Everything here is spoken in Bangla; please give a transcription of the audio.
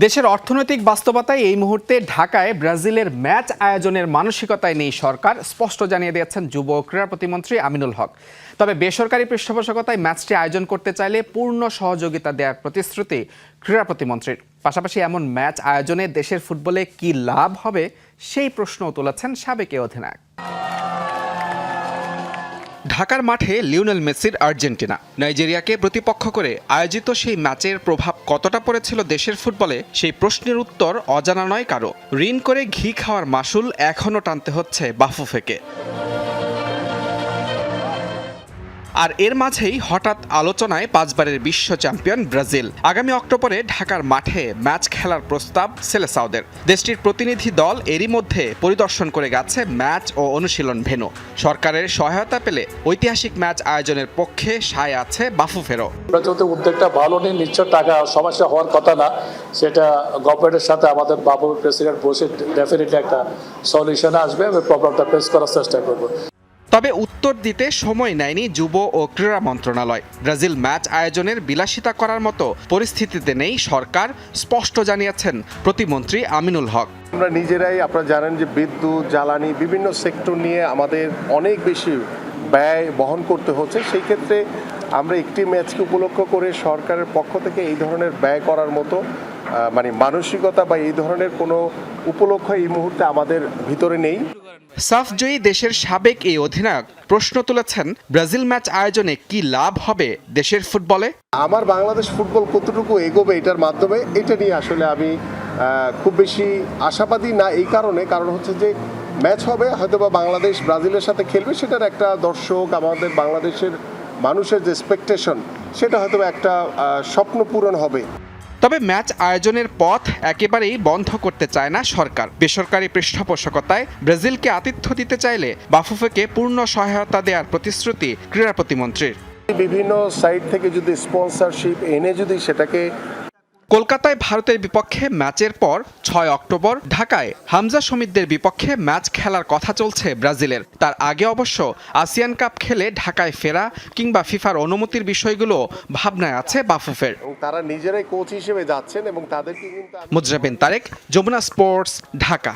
দেশের অর্থনৈতিক বাস্তবতায় এই মুহূর্তে ঢাকায় ব্রাজিলের ম্যাচ আয়োজনের মানসিকতায় নেই সরকার, স্পষ্ট জানিয়ে দিয়েছেন যুব ও ক্রীড়া প্রতিমন্ত্রী আমিনুল হক। তবে বেসরকারি পৃষ্ঠপোষকতায় ম্যাচটি আয়োজন করতে চাইলে পূর্ণ সহযোগিতা দেওয়ার প্রতিশ্রুতি ক্রীড়া প্রতিমন্ত্রীর। পাশাপাশি এমন ম্যাচ আয়োজনে দেশের ফুটবলে কি লাভ হবে সেই প্রশ্নও তুলেছেন সাবেক এ অধিনায়ক। ঢাকার মাঠে লিওনেল মেসির আর্জেন্টিনা নাইজেরিয়াকে প্রতিপক্ষ করে আয়োজিত সেই ম্যাচের প্রভাব কতটা পড়েছিল দেশের ফুটবলে, সেই প্রশ্নের উত্তর অজানা নয় কারো। ঋণ করে ঘি খাওয়ার মাসুল এখনও টানতে হচ্ছে বাফুফেকে। আর এর মাঝেই হঠাৎ আলোচনায় 5 বারের বিশ্ব চ্যাম্পিয়ন ব্রাজিল। আগামী অক্টোবরে ঢাকার মাঠে ম্যাচ খেলার প্রস্তাব সেলেসাওদের। দেশটির প্রতিনিধি দল এরই মধ্যে পরিদর্শন করে গেছে ম্যাচ ও অনুশীলন ভেন্যু। সরকারের সহায়তা পেলে ঐতিহাসিক ম্যাচ আয়োজনের পক্ষে সায় আছে বাফুফেরও। উদ্যোগটা ভালো নেই, নিশ্চয় টাকা সমস্যা হওয়ার কথা না, সেটা গভর্নমেন্টের সাথে আমাদের বাবু প্রেসিডেন্ট বসে ডেফিনেটলি একটা সলিউশন আসবে। আমি প্রবলেমটা ফেস করার চেষ্টা করবো। তবে উত্তর দিতে সময় নেয়নি যুব ও ক্রীড়া মন্ত্রণালয়। ব্রাজিল ম্যাচ আয়োজনের বিলাসিতা করার মতো পরিস্থিতিতে নেই সরকার, স্পষ্ট জানিয়েছেন প্রতিমন্ত্রী আমিনুল হক। আমরা নিজেরাই, আপনারা জানেন যে বিদ্যুৎ, জ্বালানি, বিভিন্ন সেক্টর নিয়ে আমাদের অনেক বেশি ব্যয় বহন করতে হচ্ছে। সেই ক্ষেত্রে আমরা একটি ম্যাচকে উপলক্ষ করে সরকারের পক্ষ থেকে এই ধরনের ব্যয় করার মতো মানসিকতা বা এই ধরনের কোনো উপলক্ষ এই মুহূর্তে আমাদের ভিতরে নেই। সাফজয়ী দেশের সাবেক এই অধিনায়ক প্রশ্ন তুলেছেন, ব্রাজিল ম্যাচ আয়োজনে কি লাভ হবে দেশের ফুটবলে। আমার বাংলাদেশ ফুটবল কতটুকু এগোবে এটার মাধ্যমে, এটা নিয়ে আসলে আমি খুব বেশি আশাবাদী না। এই কারণ হচ্ছে যে ম্যাচ হবে, হয়তোবা বাংলাদেশ ব্রাজিলের সাথে খেলবে, সেটার একটা দর্শক, আমাদের বাংলাদেশের মানুষের যে এক্সপেকটেশন, সেটা হয়তো একটা স্বপ্ন পূরণ হবে। তবে ম্যাচ আয়োজনের পথ একেবারেই বন্ধ করতে চায় না সরকার। বেসরকারি পৃষ্ঠপোষকতায় ব্রাজিলকে আতিথ্য দিতে চাইলে বাফুফেকে পূর্ণ সহায়তা দেওয়ার প্রতিশ্রুতি ক্রীড়া প্রতিমন্ত্রীর। বিভিন্ন সাইট থেকে যদি স্পন্সরশিপ এনে যদি সেটাকে কলকাতায় ভারতের বিপক্ষে ম্যাচের পর 6 অক্টোবর ঢাকায় হামজা শমীদদের বিপক্ষে ম্যাচ খেলার কথা চলছে ব্রাজিলের। তার আগে অবশ্য আসিয়ান কাপ খেলে ঢাকায় ফেরা কিংবা ফিফার অনুমতির বিষয়গুলো ভাবনায় আছে বাফুফের। তারা নিজেরাই কোচ হিসেবে যাচ্ছেন এবং তাদেরকে মুজরাবিন তারেক, যমুনা স্পোর্টস, ঢাকা।